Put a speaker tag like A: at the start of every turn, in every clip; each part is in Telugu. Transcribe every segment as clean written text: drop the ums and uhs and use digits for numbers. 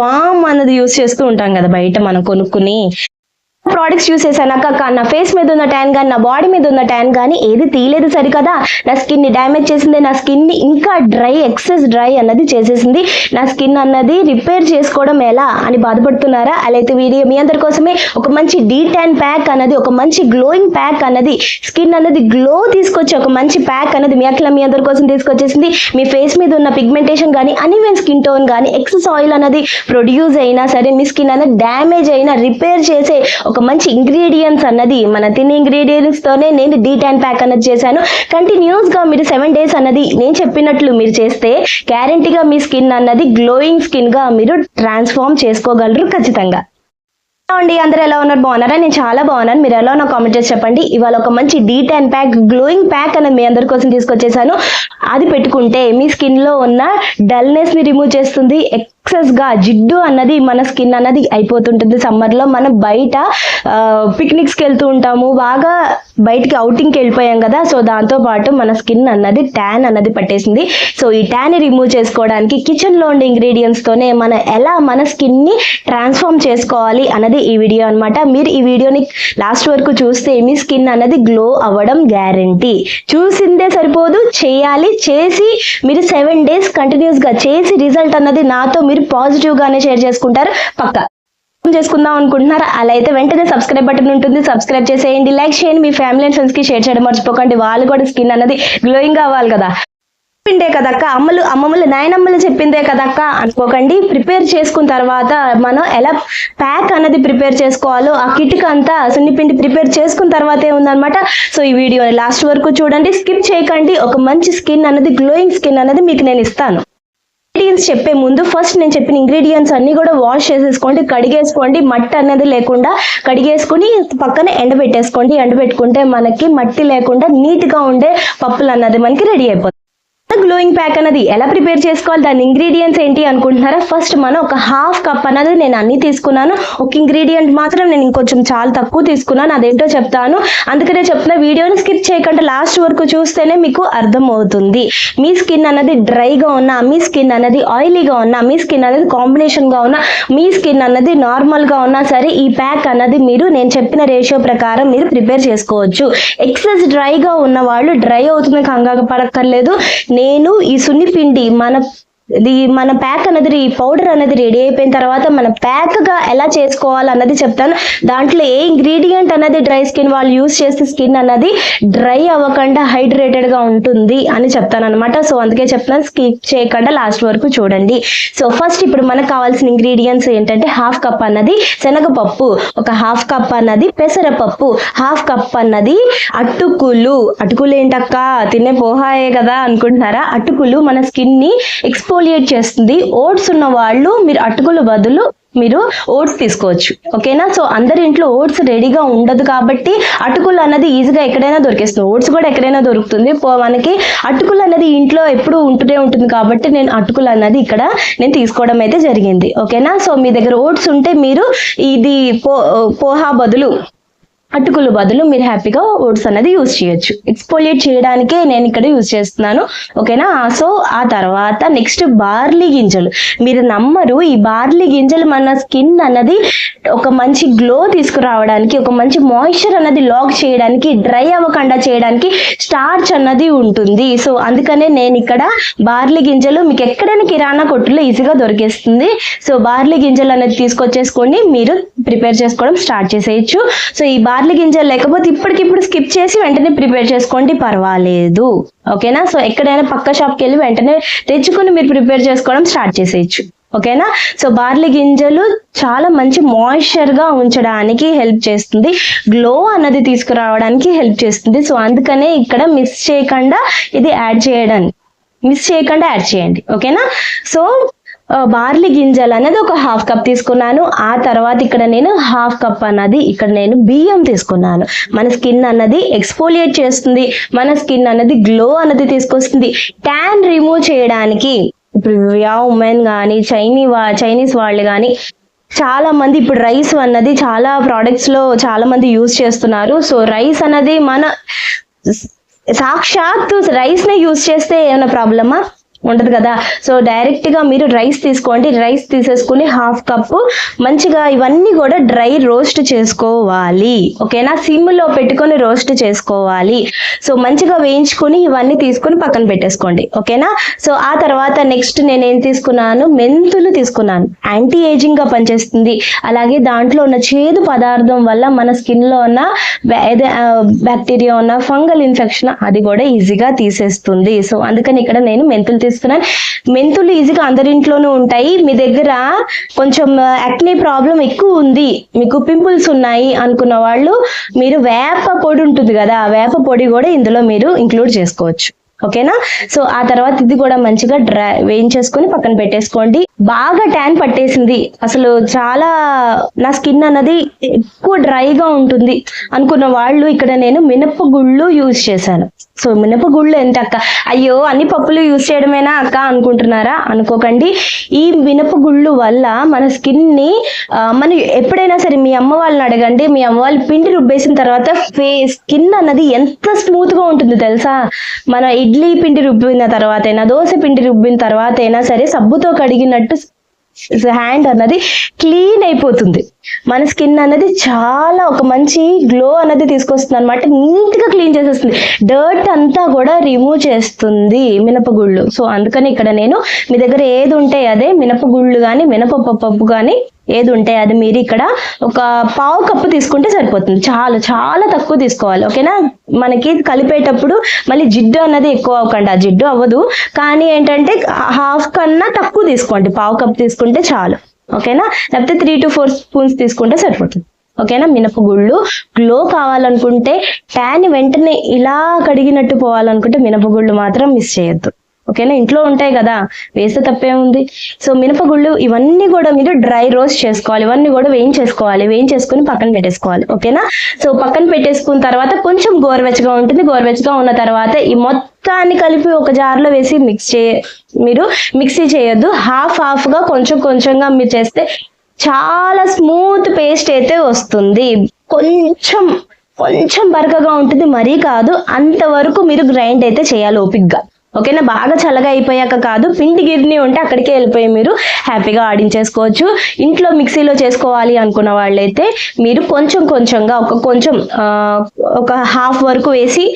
A: బామ్ అన్నది యూస్ చేస్తూ ఉంటాం కదా బయట మనం కొనుక్కుని. ప్రోడక్ట్స్ యూస్ చేశాను అక్క, నా ఫేస్ మీద ఉన్న ట్యాన్ కానీ నా బాడీ మీద ఉన్న ట్యాన్ కానీ ఏది తీయలేదు సరికదా, నా స్కిన్ ని డ్యామేజ్ చేసింది, నా స్కిన్ ని ఇంకా ఎక్సెస్ డ్రై అన్నది చేసేసింది, నా స్కిన్ అన్నది రిపేర్ చేసుకోవడం ఎలా అని బాధపడుతున్నారా? అలా అయితే వీడియో మీ అందరి కోసమే ఒక మంచి డీ-ట్యాన్ ప్యాక్ అన్నది, ఒక మంచి గ్లోయింగ్ ప్యాక్ అన్నది, స్కిన్ అన్నది గ్లో తీసుకొచ్చి ఒక మంచి ప్యాక్ అన్నది మీ అందరి కోసం తీసుకొచ్చేసింది. మీ ఫేస్ మీద ఉన్న పిగ్మెంటేషన్ కానీ అన్ఈవెన్ స్కిన్ టోన్ కానీ ఎక్సెస్ ఆయిల్ అన్నది ప్రొడ్యూస్ అయినా సరే, మీ స్కిన్ అన్నది డ్యామేజ్ అయినా రిపేర్ చేసే ఒక మంచి ఇంగ్రీడియంట్స్ అన్నది మన తినే ఇంగ్రీడియంట్స్ తోనే నేను డీ-ట్యాన్ ప్యాక్ అన్నది చేశాను. కంటిన్యూస్ గా మీరు 7 days అన్నది నేను చెప్పినట్లు మీరు చేస్తే గ్యారంటీగా మీ స్కిన్ అన్నది గ్లోయింగ్ స్కిన్ గా మీరు ట్రాన్స్ఫార్మ్ చేసుకోగలరు ఖచ్చితంగా. అండి అందరూ ఎలా ఉన్నారు, బాగున్నారా? నేను చాలా బాగున్నాను. మీరు ఎలా ఉన్నా కామెంట్ చేసి చెప్పండి. ఇవాళ ఒక మంచి డీ-ట్యాన్ ప్యాక్ గ్లోయింగ్ ప్యాక్ అనేది మీ అందరి కోసం తీసుకొచ్చేసాను. అది పెట్టుకుంటే మీ స్కిన్ లో ఉన్న డల్నెస్ ని రిమూవ్ చేస్తుంది. ఎక్సెస్ గా జిడ్డు అన్నది మన స్కిన్ అన్నది అయిపోతుంటుంది. సమ్మర్ లో మనం బయట పిక్నిక్స్ కి వెళ్తూ ఉంటాము, బాగా బయటికి అవుటింగ్కి వెళ్ళిపోయాం కదా, సో దాంతో పాటు మన స్కిన్ అన్నది ట్యాన్ అన్నది పట్టేసింది. సో ఈ ట్యాన్ రిమూవ్ చేసుకోవడానికి కిచెన్ లో ఉండే ఇంగ్రీడియంట్స్ తోనే మనం ఎలా మన స్కిన్ ని ట్రాన్స్ఫార్మ్ చేసుకోవాలి అన్నది ఈ వీడియో అన్నమాట. మీరు ఈ వీడియోని లాస్ట్ వరకు చూస్తే మీ స్కిన్ అన్నది గ్లో అవ్వడం గ్యారంటీ. చూసిందే సరిపోదు, చేయాలి. చేసి మీరు 7 days కంటిన్యూస్ గా చేసి రిజల్ట్ అన్నది నాతో మీరు పాజిటివ్ గానే షేర్ చేసుకుంటారు పక్కా. చేసుకుందాం అనుకుంటున్నారా? అలా అయితే వెంటనే సబ్స్క్రైబ్ బటన్ ఉంటుంది, సబ్స్క్రైబ్ చేసేయండి, లైక్ చేయండి, మీ ఫ్యామిలీ అండ్ ఫ్రెండ్స్ కి షేర్ చేయడం మర్చిపోకండి. వాళ్ళు కూడా స్కిన్ అన్నది గ్లోయింగ్ అవ్వాలి కదా. చెప్పిందే కదక్క అమ్మమ్మలు నాయనమ్మలు చెప్పిందే కదక్క అనుకోకండి. ప్రిపేర్ చేసుకున్న తర్వాత మనం ఎలా ప్యాక్ అన్నది ప్రిపేర్ చేసుకోవాలో ఆ కిట్ అంతా సున్నిపిండి ప్రిపేర్ చేసుకున్న తర్వాతే ఉందన్నమాట. సో ఈ వీడియోని లాస్ట్ వరకు చూడండి, స్కిప్ చేయకండి. ఒక మంచి స్కిన్ అన్నది గ్లోయింగ్ స్కిన్ అన్నది మీకు నేను ఇస్తాను. ఇంగ్రీడియంట్స్ చెప్పే ముందు ఫస్ట్ నేను చెప్పిన ఇంగ్రీడియంట్స్ అన్ని కూడా వాష్ చేసేసుకోండి, కడిగేసుకోండి. మట్టి అనేది లేకుండా కడిగేసుకుని పక్కన ఎండబెట్టేసుకోండి. ఎండబెట్టుకుంటే మనకి మట్టి లేకుండా నీట్ గా ఉండే పప్పులు అన్నది మనకి రెడీ అయిపోతుంది. గ్లోయింగ్ ప్యాక్ అన్నది ఎలా ప్రిపేర్ చేసుకోవాలి, దాని ఇంగ్రీడియంట్స్ ఏంటి అనుకుంటున్నారా? ఫస్ట్ మనం ఒక 1/2 cup అన్నది నేను అన్ని తీసుకున్నాను. ఒక ఇంగ్రీడియంట్ మాత్రం నేను ఇంకొంచెం చాలా తక్కువ తీసుకున్నాను, అదేంటో చెప్తాను. అందుకనే చెప్తున్నా, వీడియోని స్కిప్ చేయకుండా లాస్ట్ వరకు చూస్తేనే మీకు అర్థం అవుతుంది. మీ స్కిన్ అన్నది డ్రైగా ఉన్నా, మీ స్కిన్ అన్నది ఆయిలీగా ఉన్నా, మీ స్కిన్ అన్నది కాంబినేషన్ గా ఉన్నా, మీ స్కిన్ అన్నది నార్మల్ గా ఉన్నా సరే ఈ ప్యాక్ అన్నది మీరు నేను చెప్పిన రేషియో ప్రకారం మీరు ప్రిపేర్ చేసుకోవచ్చు. ఎక్సెస్ డ్రైగా ఉన్న వాళ్ళు డ్రై అవుతుంది కంగారు పడక్కర్లేదు. నేను ఈ సున్నిపిండి మన ప్యాక్ అనేది ఈ పౌడర్ అనేది రెడీ అయిపోయిన తర్వాత మన ప్యాక్ గా ఎలా చేసుకోవాలన్నది చెప్తాను. దాంట్లో ఏ ఇంగ్రీడియంట్ అన్నది డ్రై స్కిన్ వాళ్ళు యూస్ చేస్తే స్కిన్ అన్నది డ్రై అవ్వకుండా హైడ్రేటెడ్ గా ఉంటుంది అని చెప్తాను అనమాట. సో అందుకే చెప్తాను, స్కిప్ చేయకుండా లాస్ట్ వరకు చూడండి. సో ఫస్ట్ ఇప్పుడు మనకు కావాల్సిన ఇంగ్రీడియంట్స్ ఏంటంటే 1/2 cup అన్నది శనగపప్పు, ఒక 1/2 cup అన్నది పెసరపప్పు, 1/2 cup అన్నది అటుకులు ఏంటక్క తినే పోహాయే కదా అనుకుంటున్నారా? అటుకులు మన స్కిన్ ని ఎక్స్పోలియేట్ చేస్తుంది. ఓట్స్ ఉన్న వాళ్ళు మీరు అటుకుల బదులు మీరు ఓట్స్ తీసుకోవచ్చు, ఓకేనా? సో అందరి ఇంట్లో ఓట్స్ రెడీగా ఉండదు కాబట్టి అటుకులు అన్నది ఈజీగా ఎక్కడైనా దొరికేస్తుంది. ఓట్స్ కూడా ఎక్కడైనా దొరుకుతుంది. మనకి అటుకులు అన్నది ఇంట్లో ఎప్పుడు ఉంటూనే ఉంటుంది కాబట్టి నేను అటుకులు అన్నది ఇక్కడ నేను తీసుకోవడం అయితే జరిగింది, ఓకేనా? సో మీ దగ్గర ఓట్స్ ఉంటే మీరు ఇది పోహా బదులు అటుకులు బదులు మీరు హ్యాపీగా ఓట్స్ అనేది యూజ్ చేయొచ్చు. ఎక్స్పోలియేట్ చేయడానికే నేను ఇక్కడ యూజ్ చేస్తున్నాను, ఓకేనా? సో ఆ తర్వాత నెక్స్ట్ బార్లీ గింజలు. మీరు నమ్మరు, ఈ బార్లీ గింజలు మన స్కిన్ అన్నది ఒక మంచి గ్లో తీసుకురావడానికి, ఒక మంచి మాయిశ్చర్ అన్నది లాక్ చేయడానికి, డ్రై అవ్వకుండా చేయడానికి స్టార్చ్ అన్నది ఉంటుంది. సో అందుకనే నేను ఇక్కడ బార్లీ గింజలు మీకు ఎక్కడైనా కిరాణా కొట్టులో ఈజీగా దొరికేస్తుంది. సో బార్లీ గింజలు అనేది తీసుకొచ్చేసుకొని మీరు ప్రిపేర్ చేసుకోవడం స్టార్ట్ చేసేయచ్చు. సో ఈ బార్లీ గింజలు లేకపోతే ఇప్పటికిప్పుడు స్కిప్ చేసి వెంటనే ప్రిపేర్ చేసుకోండి, పర్వాలేదు, ఓకేనా? సో ఎక్కడైనా పక్క షాప్కి వెళ్ళి వెంటనే తెచ్చుకొని మీరు ప్రిపేర్ చేసుకోవడం స్టార్ట్ చేసేయచ్చు, ఓకేనా? సో బార్లీ గింజలు చాలా మంచి మాయిశ్చర్ గా ఉంచడానికి హెల్ప్ చేస్తుంది, గ్లో అన్నది తీసుకురావడానికి హెల్ప్ చేస్తుంది. సో అందుకనే ఇక్కడ మిస్ చేయకుండా యాడ్ చేయండి, ఓకేనా? సో బార్లీ గింజలు అనేది ఒక 1/2 cup తీసుకున్నాను. ఆ తర్వాత ఇక్కడ నేను 1/2 cup అన్నది ఇక్కడ నేను బియ్యం తీసుకున్నాను. మన స్కిన్ అన్నది ఎక్స్పోలియేట్ చేస్తుంది, మన స్కిన్ అన్నది గ్లో అన్నది తీసుకొస్తుంది. ట్యాన్ రిమూవ్ చేయడానికి ఇప్పుడు ఉమెన్ కానీ చైనీస్ వాళ్ళు కానీ చాలా మంది ఇప్పుడు రైస్ అన్నది చాలా ప్రోడక్ట్స్ లో చాలా మంది యూజ్ చేస్తున్నారు. సో రైస్ అన్నది మన సాక్షాత్తు రైస్ నే యూజ్ చేస్తే ఏమైనా ప్రాబ్లమా? ఉండదు కదా. సో డైరెక్ట్ గా మీరు రైస్ తీసుకోండి, రైస్ తీసేసుకుని 1/2 కప్పు మంచిగా ఇవన్నీ కూడా డ్రై రోస్ట్ చేసుకోవాలి. ఓకేనా, సిమ్ లో పెట్టుకొని రోస్ట్ చేసుకోవాలి. సో మంచిగా వేయించుకుని ఇవన్నీ తీసుకుని పక్కన పెట్టేసుకోండి. ఓకేనా, సో ఆ తర్వాత నెక్స్ట్ నేనేం తీసుకున్నాను, మెంతులు తీసుకున్నాను. యాంటీ ఏజింగ్ గా పనిచేస్తుంది. అలాగే దాంట్లో ఉన్న చేదు పదార్థం వల్ల మన స్కిన్ లో ఉన్న బ్యాక్టీరియా ఉన్న ఫంగల్ ఇన్ఫెక్షన్ అది కూడా ఈజీగా తీసేస్తుంది. సో అందుకని ఇక్కడ నేను మెంతులు తీసుకున్నాను. మెంతులు ఈజీగా అందరింట్లోనూ ఉంటాయి. మీ దగ్గర కొంచెం యాక్నే ప్రాబ్లం ఎక్కువ ఉంది, మీకు పింపుల్స్ ఉన్నాయి అనుకున్న వాళ్ళు మీరు వేప పొడి ఉంటుంది కదా, వేప పొడి కూడా ఇందులో మీరు ఇంక్లూడ్ చేసుకోవచ్చు. ఓకేనా, సో ఆ తర్వాత ఇది కూడా మంచిగా వేయించేసుకొని పక్కన పెట్టేసుకోండి. బాగా ట్యాన్ పట్టేసింది, అసలు చాలా నా స్కిన్ అన్నది ఎక్కువ డ్రైగా ఉంటుంది అనుకున్న వాళ్ళు ఇక్కడ నేను మినపగుళ్ళు యూజ్ చేశాను. సో మినపగుళ్ళు ఎంత అక్క, అయ్యో అన్ని పప్పులు యూజ్ చేయడమేనా అక్క అనుకుంటున్నారా? అనుకోకండి. ఈ మినపగుళ్ళు వల్ల మన స్కిన్ ని మనం ఎప్పుడైనా సరే మీ అమ్మ వాళ్ళని అడగండి, మీ అమ్మ వాళ్ళు పిండి రుబ్బేసిన తర్వాత స్కిన్ అన్నది ఎంత స్మూత్ గా ఉంటుంది తెలుసా. మన ఇడ్లీ పిండి రుబ్బిన తర్వాత అయినా, దోశ పిండి రుబ్బిన తర్వాత అయినా సరే సబ్బుతో కడిగినట్టు హ్యాండ్ అన్నది క్లీన్ అయిపోతుంది. మన స్కిన్ అన్నది చాలా ఒక మంచి గ్లో అన్నది తీసుకొస్తుంది అనమాట. నీట్ గా క్లీన్ చేసేస్తుంది, డర్ట్ అంతా కూడా రిమూవ్ చేస్తుంది మినపగుళ్ళు. సో అందుకని ఇక్కడ నేను మీ దగ్గర ఏది ఉంటే అదే, మినపగుళ్ళు కానీ మినపప్పు కానీ ఏది ఉంటే అది మీరు ఇక్కడ ఒక 1/2 కప్పు తీసుకుంటే సరిపోతుంది. చాలా చాలా తక్కువ తీసుకోవాలి. ఓకేనా, మనకి కలిపేటప్పుడు మళ్ళీ జిడ్డు అన్నది ఎక్కువ అవ్వకండి, ఆ జిడ్డు అవ్వదు కానీ ఏంటంటే 1/2 కన్నా తక్కువ తీసుకోండి, 1/2 కప్పు తీసుకుంటే చాలు. ఓకేనా, లేకపోతే 3 to 4 స్పూన్స్ తీసుకుంటే సరిపోతుంది. ఓకేనా, మినపగుళ్ళు గ్లో కావాలనుకుంటే, ట్యాన్ వెంటనే ఇలా కడిగినట్టు పోవాలనుకుంటే మినపగుళ్ళు మాత్రం మిస్ చేయొద్దు. ఓకేనా, ఇంట్లో ఉంటాయి కదా, వేస్తే తప్పేముంది. సో మినపగుళ్ళు ఇవన్నీ కూడా మీరు డ్రై రోస్ట్ చేసుకోవాలి, ఇవన్నీ కూడా వేయించేసుకోవాలి, వేయించేసుకుని పక్కన పెట్టేసుకోవాలి. ఓకేనా, సో పక్కన పెట్టేసుకున్న తర్వాత కొంచెం గోరువెచ్చగా ఉంటుంది. గోరువెచ్చగా ఉన్న తర్వాత ఈ మొత్తాన్ని కలిపి ఒక జార్లో వేసి మీరు మిక్సీ చేయొద్దు. హాఫ్ గా కొంచెం కొంచెంగా మీరు చేస్తే చాలా స్మూత్ పేస్ట్ అయితే వస్తుంది. కొంచెం కొంచెం బరకగా ఉంటుంది, మరీ కాదు, అంతవరకు మీరు గ్రైండ్ అయితే చేయాలి ఓపిక్గా. ఓకేనా, బాగా చల్లగా అయిపోయాక కాదు, పిండి గిర్ని ఉంటే అక్కడికే వెళ్ళిపోయి మీరు హ్యాపీగా ఆడించేసుకోవచ్చు. ఇంట్లో మిక్సీలో చేసుకోవాలి అనుకున్న వాళ్ళైతే మీరు కొంచెం కొంచెంగా ఒక హాఫ్ వరకు వేసి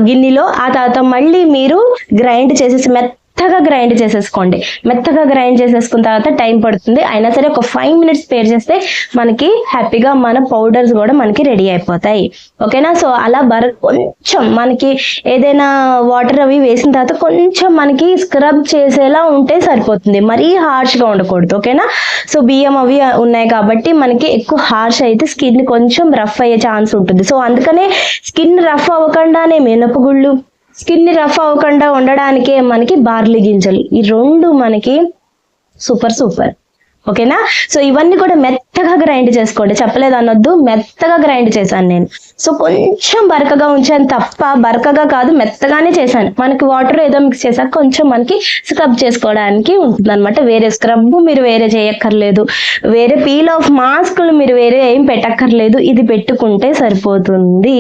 A: గిన్నెలో, ఆ తర్వాత మళ్ళీ మీరు గ్రైండ్ చేసేసి మెత్తగా గ్రైండ్ చేసేసుకోండి. మెత్తగా గ్రైండ్ చేసేసుకున్న తర్వాత టైం పడుతుంది, అయినా సరే ఒక 5 minutes స్పేర్ చేస్తే మనకి హ్యాపీగా మన పౌడర్స్ కూడా మనకి రెడీ అయిపోతాయి. ఓకేనా, సో అలా కొంచెం మనకి ఏదైనా వాటర్ అవి వేసిన తర్వాత కొంచెం మనకి స్క్రబ్ చేసేలా ఉంటే సరిపోతుంది, మరీ హార్ష్గా ఉండకూడదు. ఓకేనా, సో బియ్యం అవి ఉన్నాయి కాబట్టి మనకి ఎక్కువ హార్ష్ అయితే స్కిన్ కొంచెం రఫ్ అయ్యే ఛాన్స్ ఉంటుంది. సో అందుకనే స్కిన్ రఫ్ అవ్వకుండానే మినపగుళ్ళు, స్కిన్ ని రఫ్ అవ్వకుండా ఉండడానికే మనకి బార్లీ గింజలు, ఈ 2 మనకి సూపర్. ఓకేనా, సో ఇవన్నీ కూడా మెత్తగా గ్రైండ్ చేసుకోండి, చెప్పలేదు అనొద్దు, మెత్తగా గ్రైండ్ చేశాను నేను. సో కొంచెం బరకగా ఉంచాను తప్ప, బరకగా కాదు మెత్తగానే చేశాను. మనకి వాటర్ ఏదో మిక్స్ చేశాక కొంచెం మనకి స్క్రబ్ చేసుకోవడానికి ఉంటుంది అనమాట. వేరే స్క్రబ్ మీరు వేరే చేయక్కర్లేదు, వేరే పీల్ ఆఫ్ మాస్కులు మీరు వేరే ఏం పెట్టక్కర్లేదు, ఇది పెట్టుకుంటే సరిపోతుంది.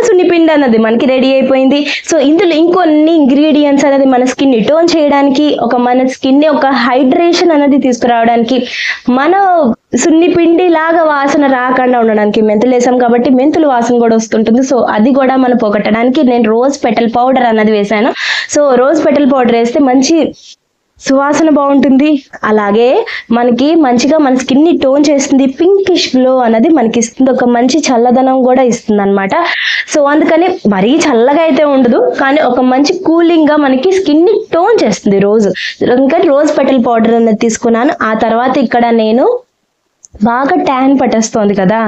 A: సున్నిపిండి అన్నది మనకి రెడీ అయిపోయింది. సో ఇందులో ఇంకొన్ని ఇంగ్రీడియంట్స్ అనేది మన స్కిన్ ని టోన్ చేయడానికి, మన స్కిన్ ని ఒక హైడ్రేషన్ అనేది తీసుకురావడానికి, మన సున్నిపిండి లాగా వాసన రాకుండా ఉండడానికి మెంతులు వేసాం కాబట్టి మెంతులు వాసన కూడా వస్తుంటుంది. సో అది కూడా మనం పోగొట్టడానికి నేను రోజ్ పెటల్ పౌడర్ అన్నది వేసాను. సో రోజ్ పెటల్ పౌడర్ వేస్తే మంచి సువాసన బాగుంటుంది, అలాగే మనకి మంచిగా మన స్కిన్ ని టోన్ చేస్తుంది, పింకిష్ గ్లో అన్నది మనకి ఇస్తుంది, ఒక మంచి చల్లదనం కూడా ఇస్తుంది అనమాట. సో అందుకని మరీ చల్లగా అయితే ఉండదు కానీ ఒక మంచి కూలింగ్ గా మనకి స్కిన్ ని టోన్ చేస్తుంది ఇంకా రోజ్ పెటల్ పౌడర్ అనేది తీసుకున్నాను. ఆ తర్వాత ఇక్కడ నేను బాగా ట్యాన్ పట్టేస్తోంది కదా,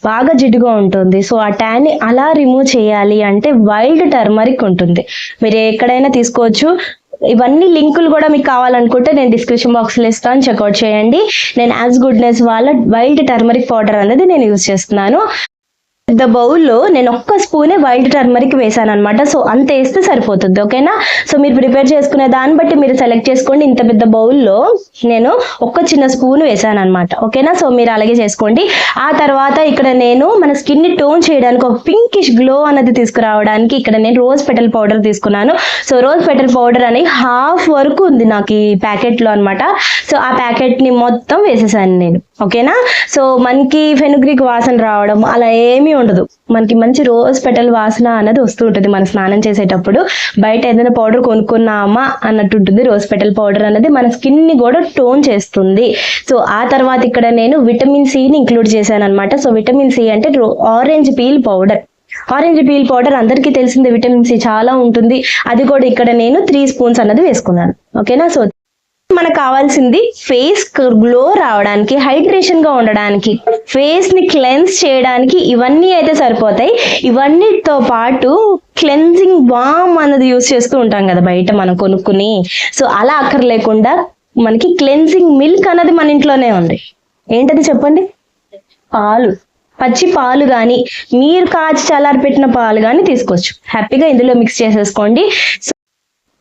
A: బాగా జిడ్డుగా ఉంటుంది. సో ఆ ట్యాన్ ని అలా రిమూవ్ చేయాలి అంటే వైల్డ్ టర్మరిక్ ఉంటుంది, మీరు ఎక్కడైనా తీసుకోవచ్చు. ఇవన్నీ లింకులు కూడా మీకు కావాలనుకుంటే నేను డిస్క్రిప్షన్ బాక్స్ లో ఇస్తాను, చెక్అవుట్ చేయండి. నేను యాజ్ గుడ్నెస్ వాళ్ళ వైల్డ్ టర్మరిక్ పౌడర్ అనేది నేను యూజ్ చేస్తున్నాను. పెద్ద బౌల్లో నేను ఒక్క స్పూనే వైల్డ్ టర్మరిక్ వేసాను అనమాట. సో అంత వేస్తే సరిపోతుంది. ఓకేనా. సో మీరు ప్రిపేర్ చేసుకునే దాన్ని బట్టి మీరు సెలెక్ట్ చేసుకోండి. ఇంత పెద్ద బౌల్లో నేను ఒక్క చిన్న స్పూన్ వేసాను అనమాట. ఓకేనా. సో మీరు అలాగే చేసుకోండి. ఆ తర్వాత ఇక్కడ నేను మన స్కిన్ ని టోన్ చేయడానికి ఒక పింకిష్ గ్లో అనేది తీసుకురావడానికి ఇక్కడ నేను రోజ్ పెటల్ పౌడర్ తీసుకున్నాను. సో రోజ్ పెటల్ పౌడర్ అనేది హాఫ్ వరకు ఉంది నాకు ఈ ప్యాకెట్ లో అనమాట. సో ఆ ప్యాకెట్ ని మొత్తం వేసేసాను నేను. ఓకేనా. సో మనకి ఫెనుగ్రీక్ వాసన రావడం అలా ఏమీ ఉండదు. మనకి మంచి రోజ్ పెటల్ వాసన అనేది వస్తూ ఉంటుంది మనం స్నానం చేసేటప్పుడు. బయట ఏదైనా పౌడర్ కొనుక్కున్నామా అన్నట్టు ఉంటుంది. రోజ్ పెటల్ పౌడర్ అనేది మన స్కిన్ ని కూడా టోన్ చేస్తుంది. సో ఆ తర్వాత ఇక్కడ నేను విటమిన్ సిని ఇంక్లూడ్ చేశాను అనమాట. సో విటమిన్ సి అంటే orange peel powder. Orange peel powder అందరికీ తెలిసిందే, విటమిన్ సి చాలా ఉంటుంది. అది కూడా ఇక్కడ నేను 3 స్పూన్స్ అన్నది వేసుకున్నాను. ఓకేనా. సో మనకు కావాల్సింది ఫేస్ గ్లో రావడానికి, హైడ్రేషన్ గా ఉండడానికి, ఫేస్ ని క్లెన్స్ చేయడానికి ఇవన్నీ అయితే సరిపోతాయి. ఇవన్నీతో పాటు క్లెన్జింగ్ బామ్ అన్నది యూస్ చేస్తూ ఉంటాం కదా బయట మనం కొనుక్కుని. సో అలా అక్కర్లేకుండా మనకి క్లెన్జింగ్ మిల్క్ అన్నది మన ఇంట్లోనే ఉంది. ఏంటది చెప్పండి? పాలు. పచ్చి పాలు కానీ మీరు కాచి చల్లారి పెట్టిన పాలు కానీ తీసుకోవచ్చు. హ్యాపీగా ఇందులో మిక్స్ చేసేసుకోండి.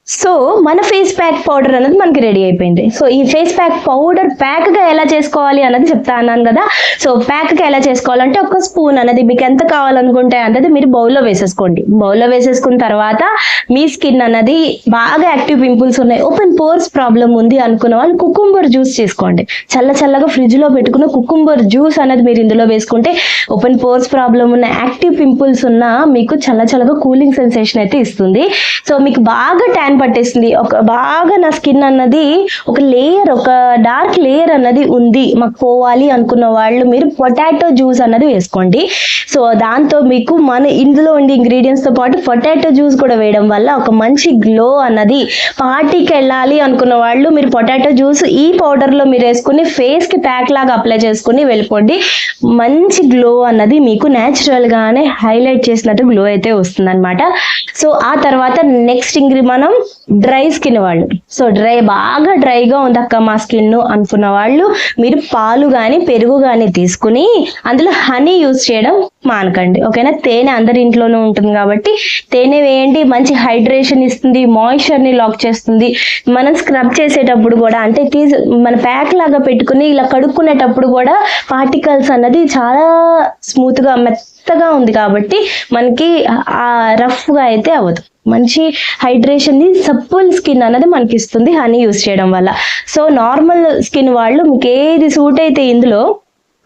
A: సో మన ఫేస్ ప్యాక్ పౌడర్ అనేది మనకి రెడీ అయిపోయింది. సో ఈ ఫేస్ ప్యాక్ పౌడర్ ప్యాక్ గా ఎలా చేసుకోవాలి అన్నది చెప్తా అన్నాను కదా. సో ప్యాక్ గా ఎలా చేసుకోవాలంటే ఒక స్పూన్ అనేది మీకు ఎంత కావాలనుకుంటే అంతది మీరు బౌల్లో వేసేసుకోండి. బౌల్లో వేసేసుకున్న తర్వాత మీ స్కిన్ అన్నది బాగా యాక్టివ్ పింపుల్స్ ఉన్నాయి, ఓపెన్ పోర్స్ ప్రాబ్లం ఉంది అనుకున్న వాళ్ళు కుకుంబర్ జ్యూస్ చేసుకోండి. చల్లగా ఫ్రిడ్జ్ లో పెట్టుకున్న కుకుంబర్ జ్యూస్ అనేది మీరు ఇందులో వేసుకుంటే ఓపెన్ పోర్స్ ప్రాబ్లం ఉన్న, యాక్టివ్ పింపుల్స్ ఉన్న మీకు చల్లగా కూలింగ్ సెన్సేషన్ అయితే ఇస్తుంది. సో మీకు బాగా ట్యాన్ పట్టేసింది, ఒక బాగా నా స్కిన్ అన్నది ఒక లేయర్, ఒక డార్క్ లేయర్ అన్నది ఉంది మాకు పోవాలి అనుకున్న వాళ్ళు మీరు పొటాటో జ్యూస్ అన్నది వేసుకోండి. సో దాంతో మీకు మన ఇందులో ఉండే ఇంగ్రీడియంట్స్ తో పాటు పొటాటో జ్యూస్ కూడా వేయడం వల్ల ఒక మంచి గ్లో అన్నది, పార్టీకి వెళ్ళాలి అనుకున్న వాళ్ళు మీరు పొటాటో జ్యూస్ ఈ పౌడర్ లో మీరు వేసుకుని ఫేస్ కి ప్యాక్ లాగా అప్లై చేసుకుని వెళ్ళిపోండి. మంచి గ్లో అన్నది మీకు న్యాచురల్ గానే హైలైట్ చేసినట్టు గ్లో అయితే వస్తుంది అనమాట. సో ఆ తర్వాత నెక్స్ట్ మనం డ్రై స్కిన్ వాళ్ళు, సో బాగా డ్రైగా ఉంది అక్క మా స్కిన్ అనుకున్న వాళ్ళు మీరు పాలు కానీ పెరుగు కానీ తీసుకుని అందులో హనీ యూజ్ చేయడం మానకండి. ఓకేనా. తేనె అందరి ఇంట్లోనూ ఉంటుంది కాబట్టి తేనె వేయండి. మంచి హైడ్రేషన్ ఇస్తుంది, మాయిశ్చర్ ని లాక్ చేస్తుంది. మనం స్క్రబ్ చేసేటప్పుడు కూడా అంటే మన ప్యాక్ లాగా పెట్టుకుని ఇలా కడుక్కునేటప్పుడు కూడా పార్టికల్స్ అన్నది చాలా స్మూత్ గా మెత్తగా ఉంది కాబట్టి మనకి రఫ్ గా అయితే అవ్వదు. మంచి హైడ్రేషన్ ని సప్పుల్ స్కిన్ అనేది మనకి ఇస్తుంది హనీ యూస్ చేయడం వల్ల. సో నార్మల్ స్కిన్ వాళ్ళు మీకు ఏది సూట్ అయితే ఇందులో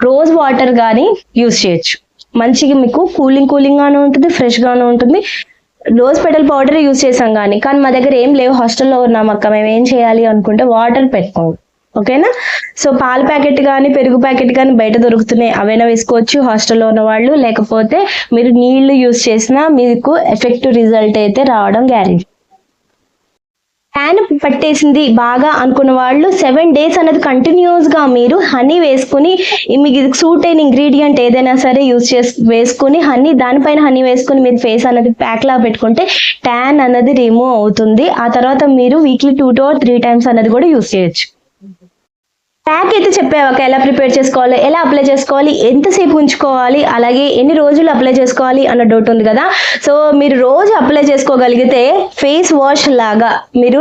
A: రోజ్ వాటర్ కానీ యూస్ చేయొచ్చు. మంచిగా మీకు కూలింగ్ గానే ఉంటుంది, ఫ్రెష్ గానే ఉంటుంది. రోజ్ పెటల్ పౌడర్ యూస్ చేసాం కానీ మా దగ్గర ఏం లేవు, హాస్టల్లో ఉన్నాం అక్క, మేము ఏం చేయాలి అనుకుంటే వాటర్ పెట్టుకోండి. ఓకేనా. సో పాల ప్యాకెట్ కానీ పెరుగు ప్యాకెట్ కానీ బయట దొరుకుతున్నాయి, అవైనా వేసుకోవచ్చు హాస్టల్లో ఉన్న వాళ్ళు. లేకపోతే మీరు నీళ్లు యూస్ చేసినా మీకు ఎఫెక్టివ్ రిజల్ట్ అయితే రావడం గ్యారెంటీ. ట్యాన్ పట్టేసింది బాగా అనుకున్న వాళ్ళు 7 days అనేది కంటిన్యూస్ గా మీరు హనీ వేసుకుని మీకు సూట్ అయిన ఇంగ్రీడియంట్ ఏదైనా సరే వేసుకుని హనీ దానిపైన హనీ వేసుకుని మీరు ఫేస్ అనేది ప్యాక్ లా పెట్టుకుంటే ట్యాన్ అనేది రిమూవ్ అవుతుంది. ఆ తర్వాత మీరు వీక్లీ 2 to 3 times అనేది కూడా యూస్ చేయొచ్చు. ప్యాక్ అయితే చెప్పాక ఎలా ప్రిపేర్ చేసుకోవాలి, ఎలా అప్లై చేసుకోవాలి, ఎంతసేపు ఉంచుకోవాలి, అలాగే ఎన్ని రోజులు అప్లై చేసుకోవాలి అన్న డౌట్ ఉంది కదా. సో మీరు రోజు అప్లై చేసుకోగలిగితే ఫేస్ వాష్ లాగా మీరు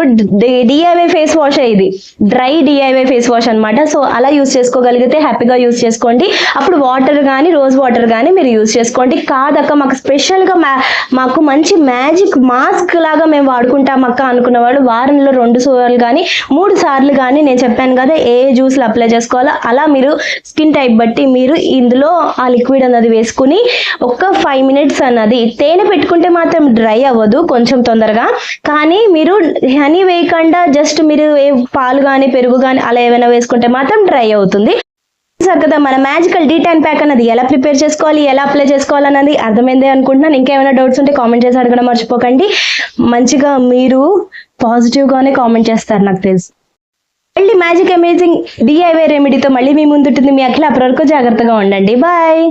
A: డిఐవై ఫేస్ వాష్, ఇది డ్రై డిఐవై ఫేస్ వాష్ అనమాట. సో అలా యూస్ చేసుకోగలిగితే హ్యాపీగా యూస్ చేసుకోండి. అప్పుడు వాటర్ కానీ రోజ్ వాటర్ కానీ మీరు యూస్ చేసుకోండి. కాదక్క మాకు స్పెషల్గా మాకు మంచి మ్యాజిక్ మాస్క్ లాగా మేము వాడుకుంటాం అక్క అనుకున్న వాళ్ళు వారంలో 2 సార్లు కానీ 3 సార్లు కానీ నేను చెప్పాను కదా ఏ జ్యూస్ అప్లై చేసుకోవాలో అలా మీరు స్కిన్ టైప్ బట్టి మీరు ఇందులో ఆ లిక్విడ్ అన్నది వేసుకుని ఒక 5 minutes అన్నది తేనె పెట్టుకుంటే మాత్రం డ్రై అవ్వదు కొంచెం తొందరగా. కానీ మీరు హనీ వేయకుండా జస్ట్ మీరు పాలు కానీ పెరుగు కానీ అలా ఏమైనా వేసుకుంటే మాత్రం డ్రై అవుతుంది. సార్ కదా మన మ్యాజికల్ డీ10 ప్యాక్ అన్నది ఎలా ప్రిపేర్ చేసుకోవాలి, ఎలా అప్లై చేసుకోవాలి అన్నది అర్థమైందే అనుకుంటున్నాను. ఇంకేమైనా డౌట్స్ ఉంటే కామెంట్ చేసి అడగడం మర్చిపోకండి. మంచిగా మీరు పాజిటివ్ గానే కామెంట్ చేస్తారు నాకు తెలుసు. మళ్ళీ మ్యాజిక్ అమేజింగ్ డిఐవై రెమెడీతో మళ్ళీ మీ ముందుంటుంది మీ అఖిల. అప్పటి వరకు జాగ్రత్తగా ఉండండి. బాయ్.